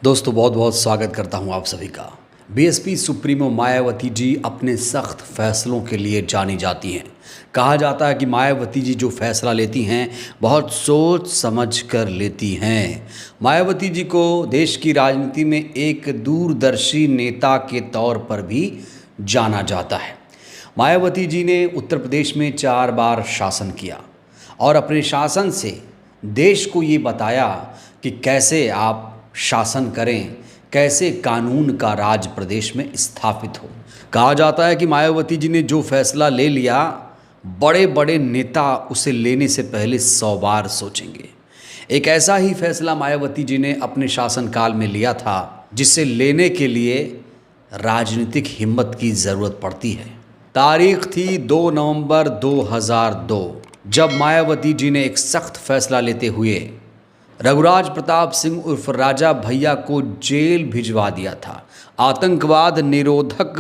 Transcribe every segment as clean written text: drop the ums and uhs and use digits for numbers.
दोस्तों बहुत बहुत स्वागत करता हूं आप सभी का। बीएसपी सुप्रीमो मायावती जी अपने सख्त फैसलों के लिए जानी जाती हैं। कहा जाता है कि मायावती जी जो फैसला लेती हैं बहुत सोच समझ कर लेती हैं। मायावती जी को देश की राजनीति में एक दूरदर्शी नेता के तौर पर भी जाना जाता है। मायावती जी ने उत्तर प्रदेश में 4 बार शासन किया और अपने शासन से देश को ये बताया कि कैसे आप शासन करें, कैसे कानून का राज प्रदेश में स्थापित हो। कहा जाता है कि मायावती जी ने जो फैसला ले लिया, बड़े बड़े नेता उसे लेने से पहले 100 बार सोचेंगे। एक ऐसा ही फैसला मायावती जी ने अपने शासनकाल में लिया था जिसे लेने के लिए राजनीतिक हिम्मत की ज़रूरत पड़ती है। तारीख थी 2 नवंबर 2002, जब मायावती जी ने एक सख्त फैसला लेते हुए रघुराज प्रताप सिंह उर्फ राजा भैया को जेल भिजवा दिया था। आतंकवाद निरोधक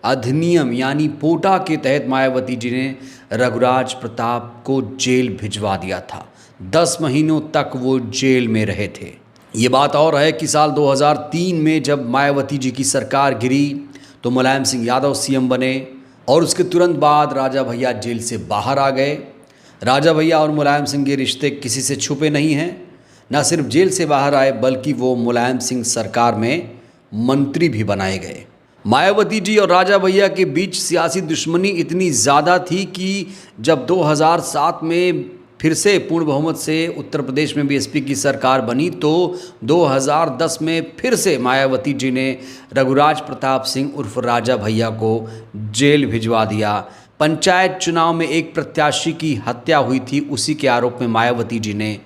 अधिनियम यानी पोटा के तहत मायावती जी ने रघुराज प्रताप को जेल भिजवा दिया था। 10 महीनों तक वो जेल में रहे थे। ये बात और है कि साल 2003 में जब मायावती जी की सरकार गिरी तो मुलायम सिंह यादव सीएम बने और उसके तुरंत बाद राजा भैया जेल से बाहर आ गए। राजा भैया और मुलायम सिंह के रिश्ते किसी से छुपे नहीं हैं। न सिर्फ जेल से बाहर आए बल्कि वो मुलायम सिंह सरकार में मंत्री भी बनाए गए। मायावती जी और राजा भैया के बीच सियासी दुश्मनी इतनी ज़्यादा थी कि जब 2007 में फिर से पूर्ण बहुमत से उत्तर प्रदेश में बीएसपी की सरकार बनी तो 2010 में फिर से मायावती जी ने रघुराज प्रताप सिंह उर्फ राजा भैया को जेल भिजवा दिया। पंचायत चुनाव में एक प्रत्याशी की हत्या हुई थी, उसी के आरोप में मायावती जी ने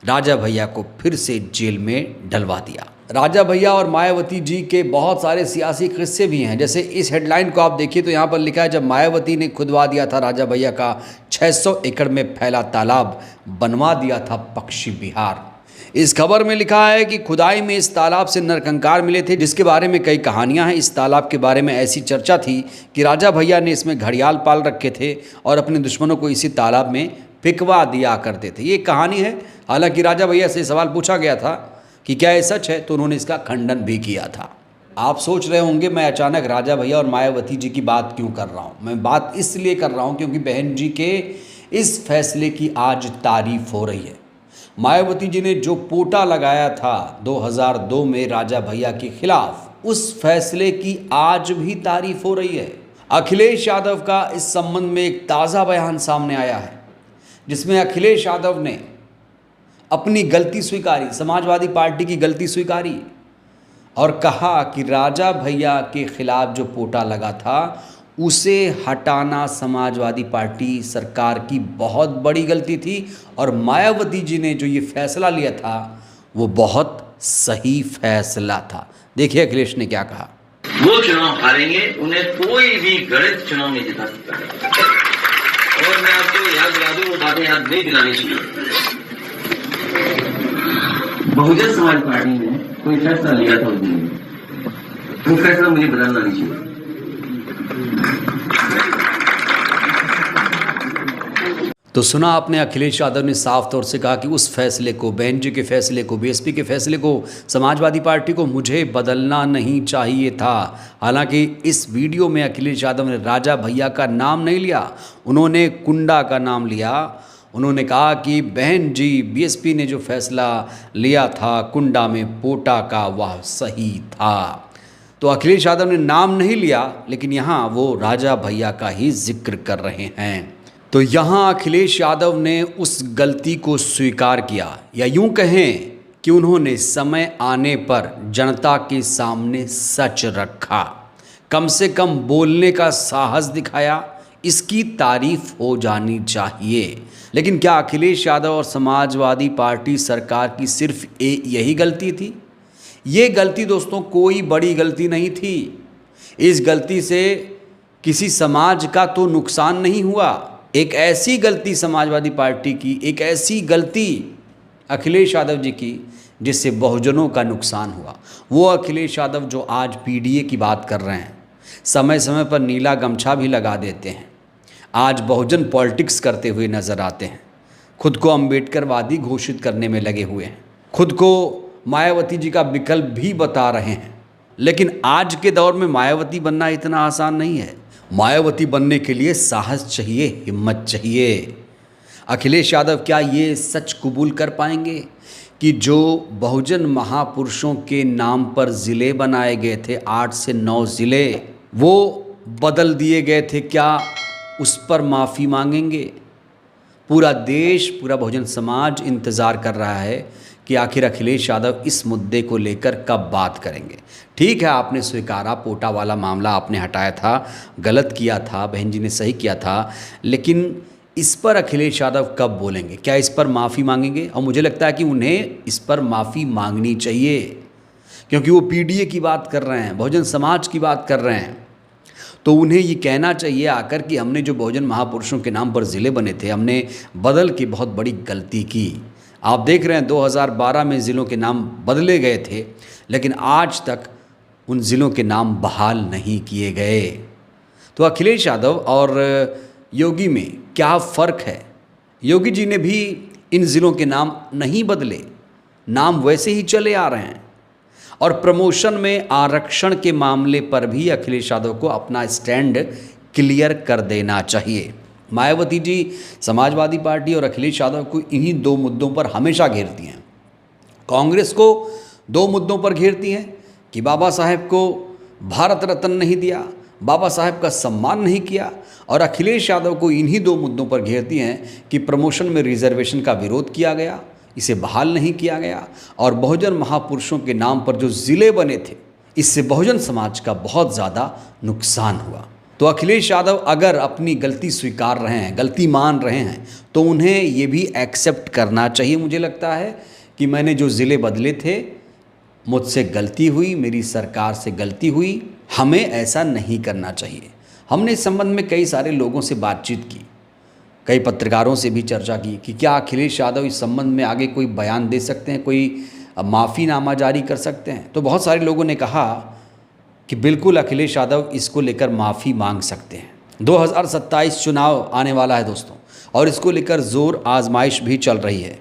राजा भैया को फिर से जेल में डलवा दिया। राजा भैया और मायावती जी के बहुत सारे सियासी किस्से भी हैं। जैसे इस हेडलाइन को आप देखिए तो यहाँ पर लिखा है, जब मायावती ने खुदवा दिया था राजा भैया का 600 एकड़ में फैला तालाब, बनवा दिया था पक्षी बिहार। इस खबर में लिखा है कि खुदाई में इस तालाब से नरकंकाल मिले थे, जिसके बारे में कई कहानियां हैं। इस तालाब के बारे में ऐसी चर्चा थी कि राजा भैया ने इसमें घड़ियाल पाल रखे थे और अपने दुश्मनों को इसी तालाब में फिकवा दिया करते थे। ये कहानी है। हालांकि राजा भैया से सवाल पूछा गया था कि क्या ये सच है, तो उन्होंने इसका खंडन भी किया था। आप सोच रहे होंगे मैं अचानक राजा भैया और मायावती जी की बात क्यों कर रहा हूँ। मैं बात इसलिए कर रहा हूँ क्योंकि बहन जी के इस फैसले की आज तारीफ हो रही है। मायावती जी ने जो पोटा लगाया था 2002 में राजा भैया के खिलाफ, उस फैसले की आज भी तारीफ हो रही है। अखिलेश यादव का इस संबंध में एक ताज़ा बयान सामने आया है, जिसमें अखिलेश यादव ने अपनी गलती स्वीकारी, समाजवादी पार्टी की गलती स्वीकारी और कहा कि राजा भैया के खिलाफ जो पोटा लगा था उसे हटाना समाजवादी पार्टी सरकार की बहुत बड़ी गलती थी और मायावती जी ने जो ये फैसला लिया था वो बहुत सही फैसला था। देखिए अखिलेश ने क्या कहा। वो चुनाव हारेंगे, उन्हें कोई भी गणित चुनाव नहीं जिता सकता। और मैं आपको याद दिला दूं, वो बातें याद नहीं दिलानी चाहिए। बहुजन समाज पार्टी ने कोई फैसला लिया था उस दिन, वो फैसला मुझे बदलना नहीं चाहिए। तो सुना आपने, अखिलेश यादव ने साफ तौर से कहा कि उस फैसले को, बहन जी के फैसले को, बीएसपी के फैसले को, समाजवादी पार्टी को मुझे बदलना नहीं चाहिए था। हालांकि इस वीडियो में अखिलेश यादव ने राजा भैया का नाम नहीं लिया, उन्होंने कुंडा का नाम लिया। उन्होंने कहा कि बहन जी, बीएसपी ने जो फैसला लिया था कुंडा में पोटा का, वह सही था। तो अखिलेश यादव ने नाम नहीं लिया, लेकिन यहाँ वो राजा भैया का ही जिक्र कर रहे हैं। तो यहाँ अखिलेश यादव ने उस गलती को स्वीकार किया, या यूं कहें कि उन्होंने समय आने पर जनता के सामने सच रखा, कम से कम बोलने का साहस दिखाया। इसकी तारीफ हो जानी चाहिए। लेकिन क्या अखिलेश यादव और समाजवादी पार्टी सरकार की सिर्फ यही गलती थी? ये गलती दोस्तों कोई बड़ी गलती नहीं थी। इस गलती से किसी समाज का तो नुकसान नहीं हुआ। एक ऐसी गलती समाजवादी पार्टी की, एक ऐसी गलती अखिलेश यादव जी की जिससे बहुजनों का नुकसान हुआ। वो अखिलेश यादव जो आज पीडीए की बात कर रहे हैं, समय समय पर नीला गमछा भी लगा देते हैं, आज बहुजन पॉलिटिक्स करते हुए नज़र आते हैं, खुद को अम्बेडकरवादी घोषित करने में लगे हुए हैं, खुद को मायावती जी का विकल्प भी बता रहे हैं। लेकिन आज के दौर में मायावती बनना इतना आसान नहीं है। मायावती बनने के लिए साहस चाहिए, हिम्मत चाहिए। अखिलेश यादव क्या ये सच कबूल कर पाएंगे कि जो बहुजन महापुरुषों के नाम पर ज़िले बनाए गए थे, 8 से 9 ज़िले, वो बदल दिए गए थे, क्या उस पर माफ़ी मांगेंगे? पूरा देश, पूरा बहुजन समाज इंतज़ार कर रहा है कि आखिर अखिलेश यादव इस मुद्दे को लेकर कब बात करेंगे। ठीक है, आपने स्वीकारा, पोटा वाला मामला आपने हटाया था, गलत किया था, बहन जी ने सही किया था, लेकिन इस पर अखिलेश यादव कब बोलेंगे? क्या इस पर माफ़ी मांगेंगे? और मुझे लगता है कि उन्हें इस पर माफ़ी मांगनी चाहिए, क्योंकि वो पीडीए की बात कर रहे हैं, बहुजन समाज की बात कर रहे हैं। तो उन्हें ये कहना चाहिए आकर कि हमने जो बहुजन महापुरुषों के नाम पर ज़िले बने थे, हमने बदल के बहुत बड़ी गलती की। आप देख रहे हैं 2012 में ज़िलों के नाम बदले गए थे, लेकिन आज तक उन ज़िलों के नाम बहाल नहीं किए गए। तो अखिलेश यादव और योगी में क्या फ़र्क है? योगी जी ने भी इन ज़िलों के नाम नहीं बदले, नाम वैसे ही चले आ रहे हैं। और प्रमोशन में आरक्षण के मामले पर भी अखिलेश यादव को अपना स्टैंड क्लियर कर देना चाहिए। मायावती जी समाजवादी पार्टी और अखिलेश यादव को इन्हीं 2 मुद्दों पर हमेशा घेरती हैं। कांग्रेस को 2 मुद्दों पर घेरती हैं कि बाबा साहेब को भारत रत्न नहीं दिया, बाबा साहेब का सम्मान नहीं किया, और अखिलेश यादव को इन्हीं 2 मुद्दों पर घेरती हैं कि प्रमोशन में रिजर्वेशन का विरोध किया गया, इसे बहाल नहीं किया गया, और बहुजन महापुरुषों के नाम पर जो ज़िले बने थे, इससे बहुजन समाज का बहुत ज़्यादा नुकसान हुआ। तो अखिलेश यादव अगर अपनी गलती स्वीकार रहे हैं, गलती मान रहे हैं, तो उन्हें ये भी एक्सेप्ट करना चाहिए। मुझे लगता है कि मैंने जो ज़िले बदले थे, मुझसे गलती हुई, मेरी सरकार से गलती हुई, हमें ऐसा नहीं करना चाहिए। हमने इस संबंध में कई सारे लोगों से बातचीत की, कई पत्रकारों से भी चर्चा की कि क्या अखिलेश यादव इस संबंध में आगे कोई बयान दे सकते हैं, कोई माफ़ीनामा जारी कर सकते हैं। तो बहुत सारे लोगों ने कहा कि बिल्कुल अखिलेश यादव इसको लेकर माफ़ी मांग सकते हैं। 2027 चुनाव आने वाला है दोस्तों, और इसको लेकर ज़ोर आजमाइश भी चल रही है।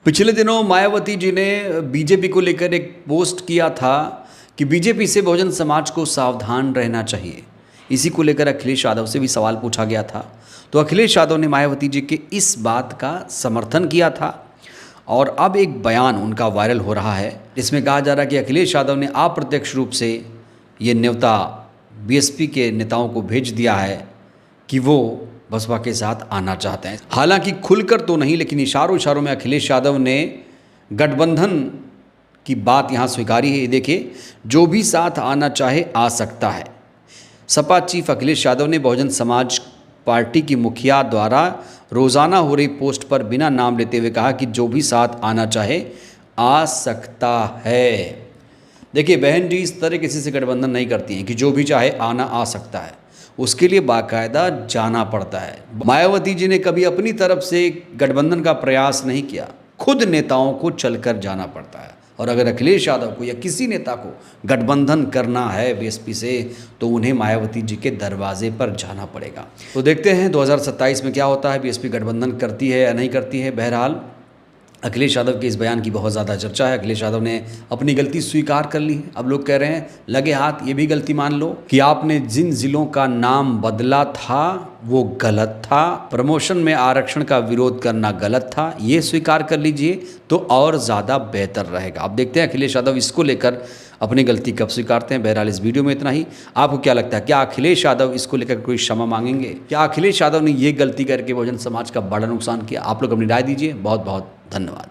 पिछले दिनों मायावती जी ने बीजेपी को लेकर एक पोस्ट किया था कि बीजेपी से बहुजन समाज को सावधान रहना चाहिए। इसी को लेकर अखिलेश यादव से भी सवाल पूछा गया था, तो अखिलेश यादव ने मायावती जी के इस बात का समर्थन किया था, और अब एक बयान उनका वायरल हो रहा है, जिसमें कहा जा रहा है कि अखिलेश यादव ने अप्रत्यक्ष रूप से ये न्योता बीएसपी के नेताओं को भेज दिया है कि वो बसपा के साथ आना चाहते हैं। हालांकि खुलकर तो नहीं, लेकिन इशारों में अखिलेश यादव ने गठबंधन की बात यहाँ स्वीकारी है। ये देखिए, जो भी साथ आना चाहे आ सकता है। सपा चीफ अखिलेश यादव ने बहुजन समाज पार्टी की मुखिया द्वारा रोज़ाना हो रही पोस्ट पर बिना नाम लेते हुए कहा कि जो भी साथ आना चाहे आ सकता है। देखिए बहन जी इस तरह किसी से गठबंधन नहीं करती हैं कि जो भी चाहे आना आ सकता है, उसके लिए बाकायदा जाना पड़ता है। मायावती जी ने कभी अपनी तरफ से गठबंधन का प्रयास नहीं किया, खुद नेताओं को चलकर जाना पड़ता है। और अगर अखिलेश यादव को या किसी नेता को गठबंधन करना है बीएसपी से, तो उन्हें मायावती जी के दरवाजे पर जाना पड़ेगा। तो देखते हैं 2027 में क्या होता है, बीएसपी गठबंधन करती है या नहीं करती है। बहरहाल अखिलेश यादव के इस बयान की बहुत ज़्यादा चर्चा है। अखिलेश यादव ने अपनी गलती स्वीकार कर ली है। अब लोग कह रहे हैं लगे हाथ ये भी गलती मान लो कि आपने जिन ज़िलों का नाम बदला था वो गलत था, प्रमोशन में आरक्षण का विरोध करना गलत था, ये स्वीकार कर लीजिए तो और ज़्यादा बेहतर रहेगा। अब देखते हैं अखिलेश यादव इसको लेकर अपनी गलती कब स्वीकारते हैं। बहरहाल इस वीडियो में इतना ही। आपको क्या लगता है, क्या अखिलेश यादव इसको लेकर कोई क्षमा मांगेंगे? क्या अखिलेश यादव ने ये गलती करके बहुजन समाज का बड़ा नुकसान किया? आप लोग अपनी राय दीजिए। बहुत बहुत धन्यवाद।